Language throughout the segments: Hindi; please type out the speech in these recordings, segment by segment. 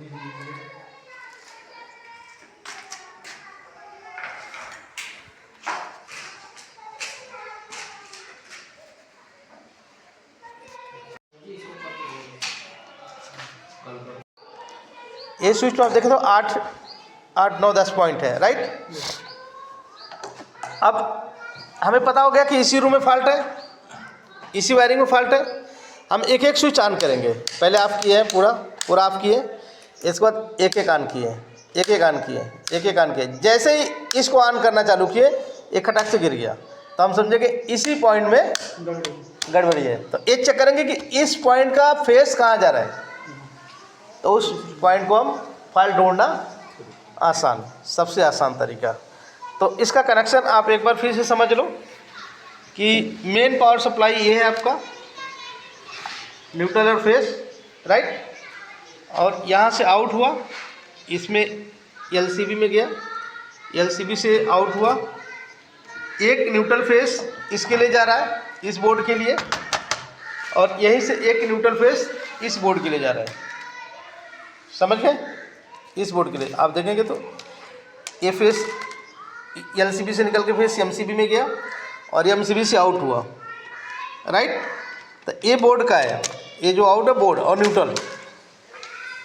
ये स्विच तो आप देखें तो 8 8 9 10 पॉइंट है, राइट। अब हमें पता हो गया कि इसी रूम में फॉल्ट है, इसी वायरिंग में फॉल्ट है। हम एक एक स्विच ऑन करेंगे। पहले ऑफ किए हैं, पूरा ऑफ किए, इसके बाद एक एक ऑन किए, एक एक ऑन किए, एक एक ऑन किए। जैसे ही इसको ऑन करना चालू किए, एक खटाक से गिर गया, तो हम समझे कि इसी पॉइंट में गड़बड़ी है। तो ये चेक करेंगे कि इस पॉइंट का फेस कहाँ जा रहा है, तो उस पॉइंट को हम फॉल्ट ढूंढना आसान, सबसे आसान तरीका। तो इसका कनेक्शन आप एक बार फिर से समझ लो कि मेन पावर सप्लाई ये है आपका, न्यूट्रल और फेस, राइट। और यहाँ से आउट हुआ, इसमें एलसीबी में गया, एलसीबी से आउट हुआ, एक न्यूट्रल फेस इसके लिए जा रहा है, इस बोर्ड के लिए, और यहीं से एक न्यूट्रल फेस इस बोर्ड के लिए जा रहा है। समझ गए? इस बोर्ड के लिए आप देखेंगे तो ये फेस एलसीबी से निकल के फेस एमसीबी में गया और एमसीबी से आउट हुआ, राइट। तो ये बोर्ड का है, ये जो आउट है बोर्ड और न्यूट्रल,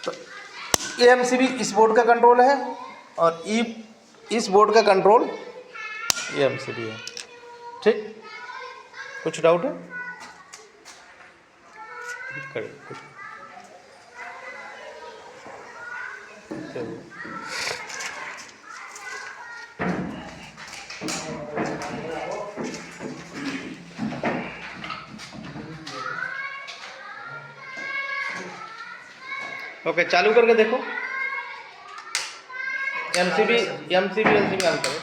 तो ये एमसीबी इस बोर्ड का कंट्रोल है और इस बोर्ड का कंट्रोल ये एमसीबी है, ठीक। कुछ डाउट है? ओके, चालू करके देखो। एमसीबी एलसीबी ऑन करो।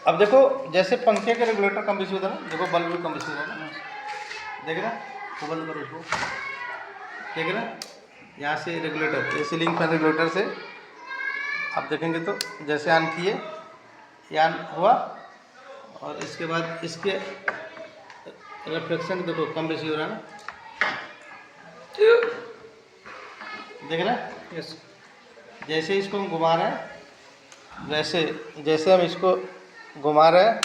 अब देखो, जैसे पंखे के रेगुलेटर कम बेसी होता है ना, देखो बल्ब भी कम बेसी होता है ना, देख रहे हैं? वो बंद करो इसको, देख रहे हैं? यहाँ से रेगुलेटर, ये सीलिंग फैन रेगुलेटर से आप देखेंगे तो जैसे ऑन किए, ये ऑन हुआ, और इसके बाद इसके रिफ्लेक्शन देखो कम बेसी हो रहा है ना, देख रहे हैं? यस। जैसे इसको हम घुमा रहे हैं, जैसे हम इसको घुमा रहे हैं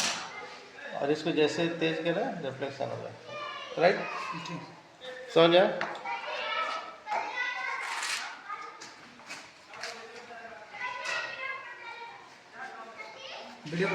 और इसको जैसे तेज कर रहे हैं, रिफ्लेक्शन हो रहा है, राइट। समझ जाए? वीडियो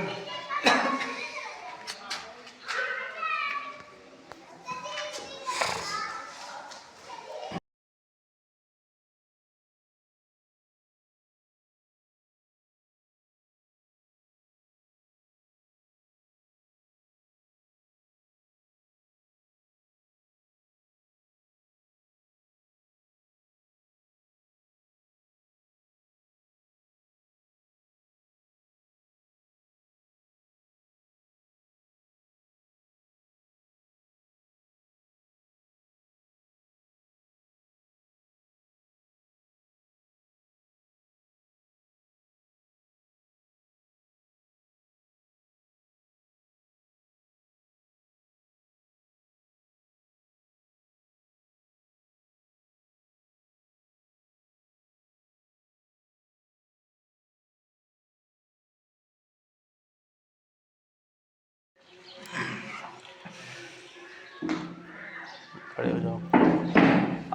खड़े हो जाओ।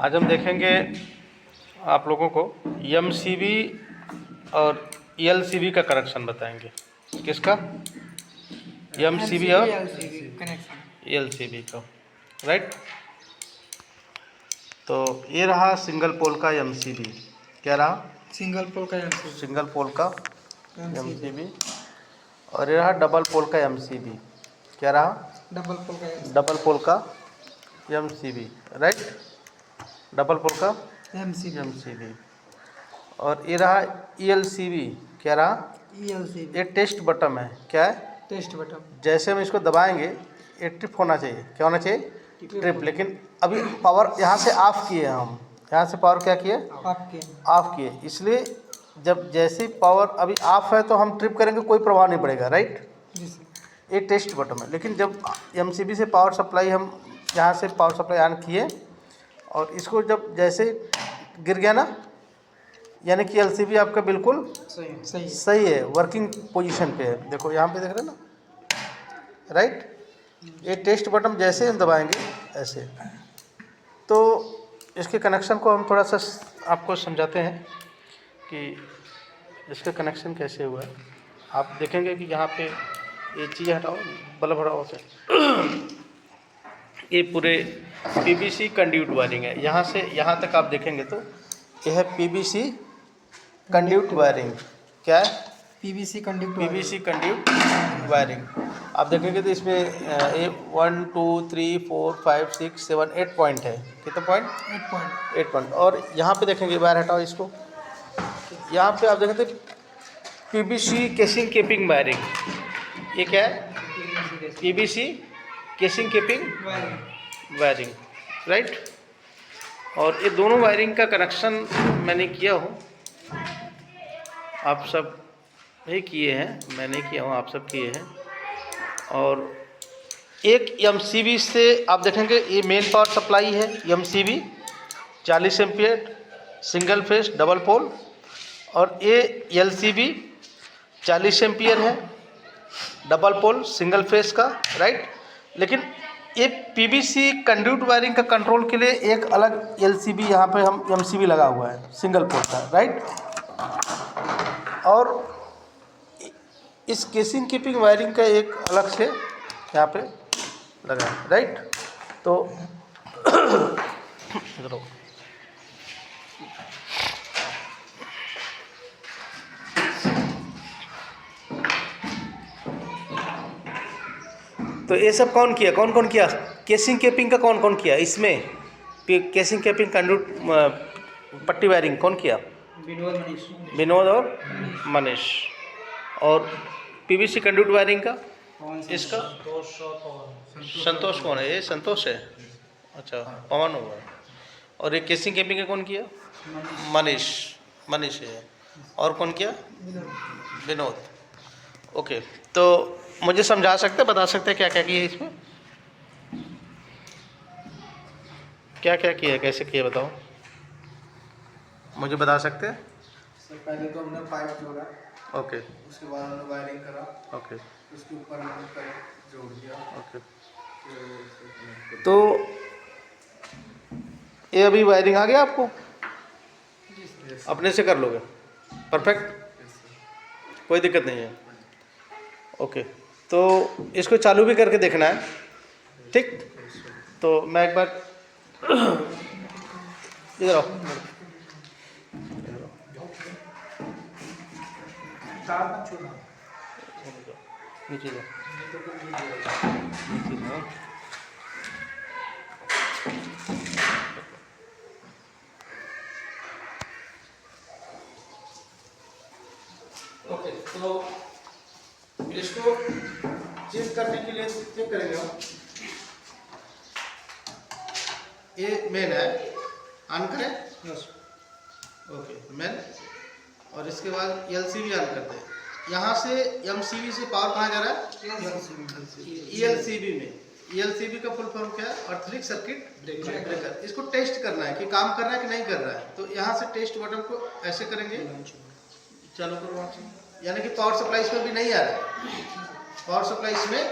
आज हम देखेंगे आप लोगों को एमसीबी और एलसीबी का कनेक्शन बताएंगे। किसका? एमसीबी और एलसीबी का, राइट। तो ये रहा सिंगल पोल का एमसीबी। क्या रहा? सिंगल पोल का एमसीबी। सिंगल पोल का एमसीबी। और ये रहा डबल पोल का एमसीबी। क्या रहा? डबल पोल का एमसीबी, राइट। डबल पोल का एमसीबी। और ये रहा ईएलसीबी। क्या रहा? ईएलसीबी। ये टेस्ट बटन है। क्या है? Test button. जैसे हम इसको दबाएंगे ये ट्रिप होना चाहिए। क्या होना चाहिए? ट्रिप। लेकिन अभी पावर यहाँ से ऑफ किए हम, यहाँ से पावर क्या किए? ऑफ किए। इसलिए जब जैसे पावर अभी ऑफ है तो हम ट्रिप करेंगे, कोई प्रभाव नहीं पड़ेगा, राइट। जी सर। ये टेस्ट बटन है। लेकिन जब एमसीबी से पावर सप्लाई हम यहाँ से पावर सप्लाई ऑन किए और इसको जब जैसे गिर गया ना, यानी कि एलसीबी आपका बिल्कुल सही है, वर्किंग पोजीशन पे है। देखो यहाँ पे देख रहे हैं ना, राइट। ये टेस्ट बटन जैसे हम दबाएंगे ऐसे, तो इसके कनेक्शन को हम थोड़ा सा आपको समझाते हैं कि इसका कनेक्शन कैसे हुआ है। आप देखेंगे कि यहाँ पे ये चीज़ हटाओ, बल्ब हटाओ से, ये पूरे पीवीसी कंड्यूट वायरिंग है। यहाँ से यहाँ तक आप देखेंगे तो यह है पीवीसी कंड्यूट वायरिंग। क्या है? PVC conduct PVC conduit wiring. आप देखेंगे तो इसमें 1 2 3 4 5 6 7 8 पॉइंट है। कितने पॉइंट? 8 पॉइंट। और यहाँ पे देखेंगे, वायर हटाओ इसको, यहाँ पे आप देखेंगे पीवीसी केसिंग केपिंग वायरिंग। ये क्या है? PVC casing capping wiring, right. और ये दोनों वायरिंग का कनेक्शन मैंने किया हूँ, आप सब नहीं किए हैं, मैं नहीं किया हूँ, आप सब किए हैं। और एक एमसीबी से आप देखेंगे, ये मेन पावर सप्लाई है MCB 40 ampere single phase double pole, और ये एलसीबी 40 एम्पियर है डबल पोल सिंगल फेस का, राइट। लेकिन ये पीवीसी कंड्यूट वायरिंग का कंट्रोल के लिए एक अलग एलसीबी यहाँ पे हम एमसीबी लगा हुआ है सिंगल पोल का, राइट। और इस केसिंग कीपिंग वायरिंग का एक अलग से यहाँ पे लगा है, राइट। तो तो ये सब कौन किया, कौन कौन किया? केसिंग केपिंग का कौन कौन किया इसमें? केसिंग केपिंग कंड्यूट पट्टी वायरिंग कौन किया? विनोद और मनीष। और पीवीसी कंड्यूट वायरिंग का इसका संतोष कौन है? ये संतोष है, अच्छा पवन होगा। और ये केसिंग केपिंग का कौन किया? मनीष है। और कौन किया? विनोद। ओके, तो मुझे समझा सकते, बता सकते क्या क्या किया इसमें? क्या क्या किया, कैसे किया बताओ, मुझे बता सकते हैं? सर पहले तो हमने पाइप जोड़ा, ओके, उसके बाद हमने वायरिंग करा, ओके, उसके ऊपर हमने पाइप जोड़ दिया। ओके। तो ये अभी वायरिंग आ गया आपको, अपने से कर लोगे, परफेक्ट, कोई दिक्कत नहीं है। ओके, तो इसको चालू भी करके देखना है, ठीक। तो मैं एक बार इधर आओ, नीचे जाओ, नीचे जाओ। ओके, तो इसको चेक करने के लिए चेक करेंगे हम। ये मेन है, ऑन करें। Okay, main. और इसके बाद एलसीबी ऑन करते हैं। यहाँ से एमसीबी से पावर कहाँ जा रहा है? ईएलसीबी में। ईएलसीबी का फुल फॉर्म क्या है? अर्थलिंक सर्किट ब्रेकर। इसको टेस्ट करना है कि काम कर रहा है कि नहीं कर रहा है। तो यहाँ से टेस्ट बटन को ऐसे करेंगे, चालू करो वहाँ से, यानी कि पावर सप्लाई इसमें भी नहीं आ रहा है, पावर सप्लाई इसमें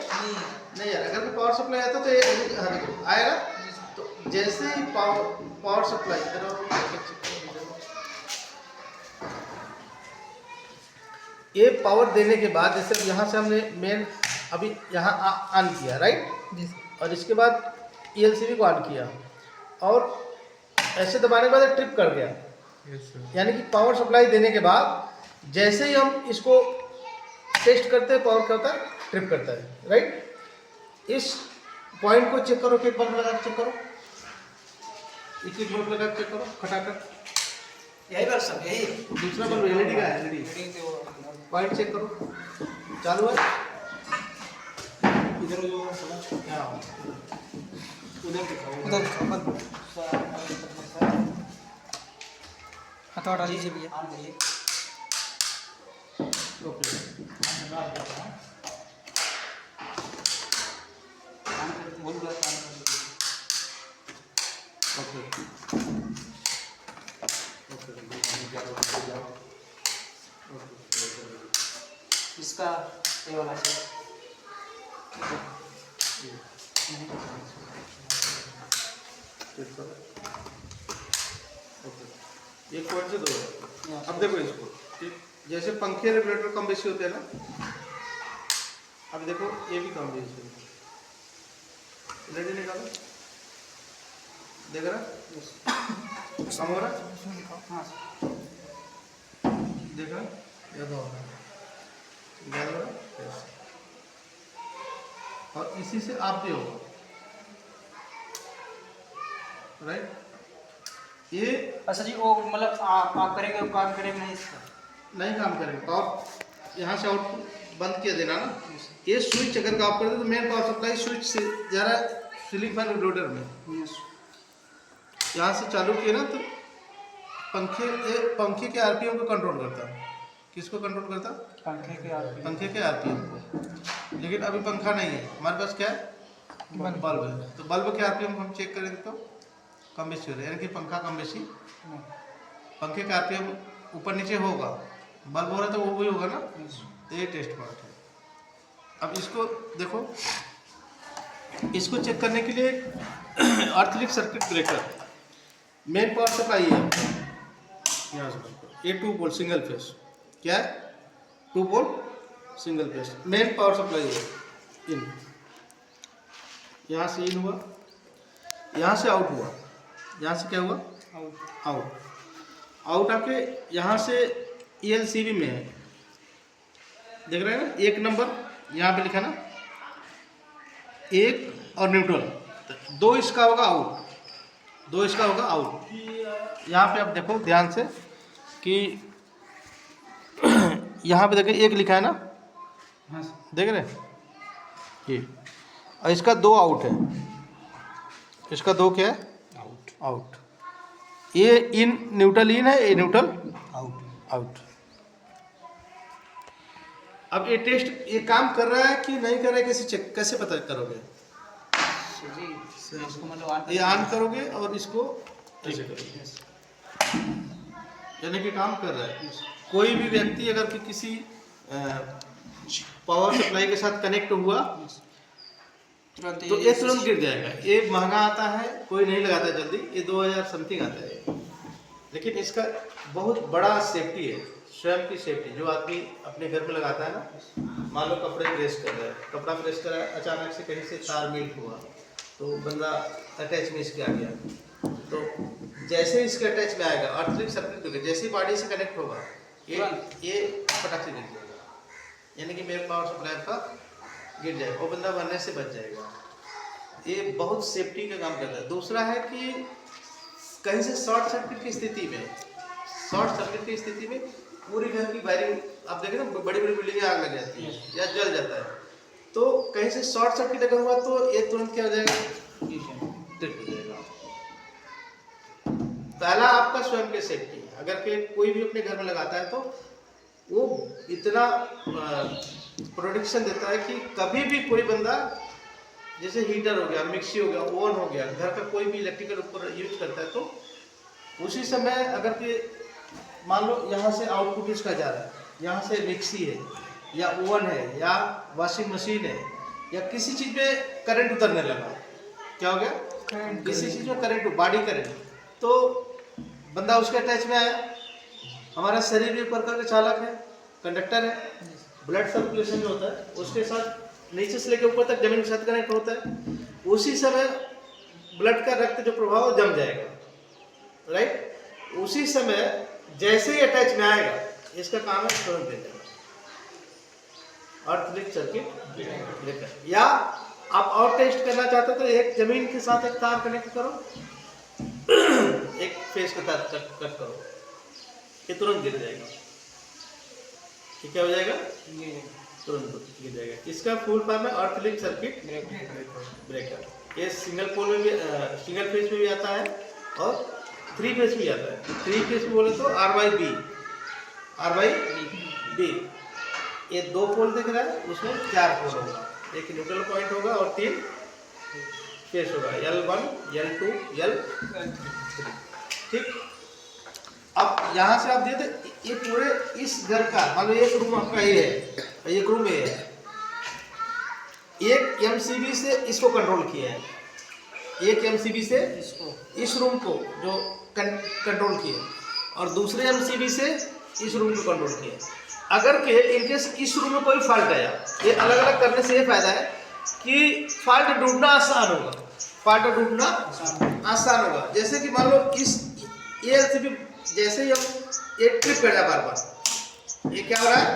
नहीं आ रहा। अगर पावर सप्लाई आता तो ये आएगा। तो जैसे ही पावर सप्लाई ये पावर देने के बाद, जैसे यहाँ से हमने मेन अभी यहाँ ऑन किया, राइट, और इसके बाद ईएलसीबी को ऑन किया और ऐसे दबाने के बाद ट्रिप कर गया, यानी कि पावर सप्लाई देने के बाद जैसे ही हम इसको टेस्ट करते हैं, पावर क्या होता है? ट्रिप करता है, राइट। इस पॉइंट को चेक करो, एक बल्ब लगा चेक करो, एक बल्ब लगा चेक करो, खटाखट यही बार सब यही दूसरा बल्ब एलईडी का है, एलईडी पॉइंट चेक करो, चालू है। इधर जो उधर दिखाओ हथौड़ा लीजिए भैया। ओके, इसका ये वाला से एक पॉइंट से दो है। अब देखो इसको, ठीक, जैसे पंखे रेगुलेटर कम बेसी होते हैं ना, अब देखो ये भी कम बेसी है। रेडी निकालो, देख रहा कम हो रहा, हाँ देख रहा ज़्यादा हो रहा है। ज्यादा हो रहा ऐसे। और इसी से आप भी होगा, राइट। ये अच्छा जी, वो मतलब आप करेंगे, काम करेंगे नहीं इसका? नहीं काम करेगा। और यहाँ से आउट बंद किया देना ना, ये स्विच अगर आप कर दे तो मेन पावर सप्लाई स्विच से ज़रा सीलिंग फैन रेगुलेटर में यहाँ से चालू किए ना, तो पंखे के आरपीएम को कंट्रोल करता है। किसको कंट्रोल करता है? पंखे के आरपीएम। पंखे के आरपीएम को। लेकिन अभी पंखा नहीं है हमारे पास, क्या है? बल्ब है। तो बल्ब के आरपीएम हम चेक करेंगे तो कम बेसी हो रहा है, यानी कि पंखा कम बेसी, पंखे का आरपीएम ऊपर नीचे होगा, बल्ब हो रहा है तो वो भी होगा ना। तो ये टेस्ट पार्ट है। अब इसको देखो, इसको चेक करने के लिए आर्थिक circuit breaker, main power supply है यहाँ से, ये 2 वोल्ट सिंगल फेस, क्या है? 2 volt single phase main power supply है। इन, यहाँ से इन हुआ, यहाँ से आउट हुआ, यहाँ से क्या हुआ? आउट। आउट आके यहाँ से ELCB में है, देख रहे हैं ना, 1 नंबर यहाँ पे लिखा ना, 1 और न्यूट्रल, 2 इसका होगा आउट, 2 इसका होगा आउट। यहाँ पे आप देखो ध्यान से कि यहाँ पे देखिए 1 लिखा है ना, हाँ देख रहे हैं ये, और इसका 2 आउट है, इसका 2 क्या है? आउट। आउट। ये इन न्यूट्रल इन है, ये न्यूट्रल आउट। आउट। अब ये टेस्ट ये काम कर रहा है कि नहीं कर रहा है, कैसे चेक, कैसे पता करोगे? जी इसको मतलब ये ऑन करोगे और इसको ऐसे करोगे, यानी कि काम कर रहा है। कोई भी व्यक्ति अगर कि किसी पावर सप्लाई के साथ कनेक्ट हुआ तुरंत तो ये तुरंत गिर जाएगा। ये महंगा आता है, कोई नहीं लगाता जल्दी, ये 2000 समथिंग आता है, लेकिन इसका बहुत बड़ा सेफ्टी है, स्वयं की सेफ्टी। जो आदमी अपने घर में लगाता है ना, मान लो कपड़े प्रेस कर रहा है, कपड़ा प्रेस कर रहा है, अचानक से कहीं से तार मिल्क हुआ तो बंदा अटैच में इसके आ गया, तो जैसे इसके अटैच में आएगा आर्थिक सर्किट, जैसे ही बॉडी से कनेक्ट होगा ये फटाक से गिर जाएगा, यानी कि मेरे पावर सप्लाई का गिर जाएगा, वो बंदा मरने से बच जाएगा। ये बहुत सेफ्टी का काम करता है। दूसरा है कि कहीं से शॉर्ट सर्किट की स्थिति में, शॉर्ट सर्किट की स्थिति में पूरी घर की वायरिंग आप देखें ना, बड़ी बड़ी बिल्डिंगें आग लग जाती है या जल जाता है, तो कहीं से शॉर्ट सर्किट अगर हुआ तो ये तुरंत क्या हो जाएगा? ट्रिप हो जाएगा। पहला आपका स्वयं की सेफ्टी। अगर के कोई भी अपने घर में लगाता है तो वो इतना प्रोटेक्शन देता है कि कभी भी कोई बंदा, जैसे हीटर हो गया, मिक्सी हो गया, ओवन हो गया, घर का कोई भी इलेक्ट्रिकल ऊपर यूज करता है, तो उसी समय अगर कि मान लो यहाँ से आउटपुट इसका जा रहा है, यहाँ से मिक्सी है या ओवन है या वॉशिंग मशीन है या किसी चीज़ में करंट उतरने लगा, क्या हो गया? किसी चीज़ में करंट, बॉडी करंट, तो बंदा उसके अटैच में आया। हमारा शरीर भी प्रकार का चालक है, कंडक्टर है, ब्लड सर्कुलेशन जो होता है उसके साथ नीचे से लेकर ऊपर तक जमीन के साथ कनेक्ट होता है। उसी समय ब्लड का रक्त जो प्रभाव जम जाएगा, राइट। उसी समय जैसे ही अटैच में आएगा, इसका काम है तुरंत दे देना, आर्थिक सर्किट ब्रेकर। या आप और टेस्ट करना चाहते हो तो एक जमीन के साथ एक तार कनेक्ट करो, एक फेस के साथ कट करो, ये तुरंत गिर जाएगा। ये क्या हो जाएगा? तुरंत गिर जाएगा। इसका फुल फॉर्म है आर्थिक सर्किट ब्रेकर। ये सिंगल पोल में भी, सिंगल फेज में भी आता है और 3 फेज में आता है। 3 फेज में बोले तो R/B, ये 2 पोल दिख रहा है, उसमें 4 पोल होगा, एक न्यूट्रल पॉइंट होगा और 3 फेस होगा, L1, L2, L3। ठीक। अब यहाँ से आप दे ये पूरे इस घर का मान लो एक रूम आपका ये है, एक रूम ये है, एक एमसीबी से इसको कंट्रोल किया है, एक एमसीबी से इसको इस रूम को जो कंट्रोल किया और दूसरे एमसीबी से इस रूम को कंट्रोल किया। अगर के इनकेस इस रूम में कोई फॉल्ट आया, ये अलग अलग करने से ये फायदा है कि फॉल्ट ढूंढना आसान होगा, फॉल्ट ढूंढना आसान होगा। जैसे कि मान लो इस ये एलसीबी जैसे ही हम एक ट्रिप कर रहा है बार बार, ये क्या हो रहा है,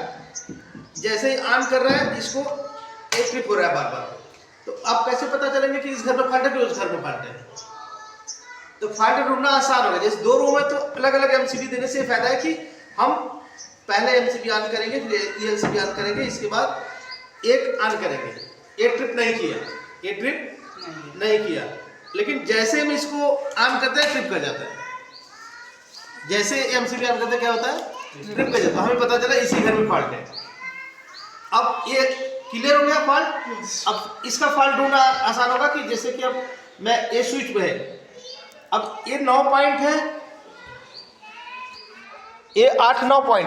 जैसे ही ऑन कर रहा है इसको एक ट्रिप हो रहा है बार बार, तो आप कैसे पता चलेंगे कि इस घर में फॉल्ट है कि उस घर में फॉल्ट है? तो फॉल्ट ढूंढना आसान होगा। जैसे दो रूम है तो अलग अलग एमसीबी देने से फायदा है कि हम पहले एमसीबी ऑन करेंगे, फिर एलसीबी ऑन करेंगे, इसके बाद एक ऑन करेंगे। एक ट्रिप नहीं किया, ये ट्रिप नहीं किया, लेकिन जैसे हम इसको ऑन करते हैं ट्रिप कर जाता है, जैसे एमसीबी ऑन करते हैं क्या होता है, ट्रिप कर जाता है। हमें पता चला इसी घर में फॉल्ट है। अब ये क्लियर हो गया फॉल्ट। अब इसका फॉल्ट ढूंढना आसान होगा कि जैसे कि अब मैं ये स्विच पे है, अब ये 9 पॉइंट है, ये 8-9 पॉइंट है।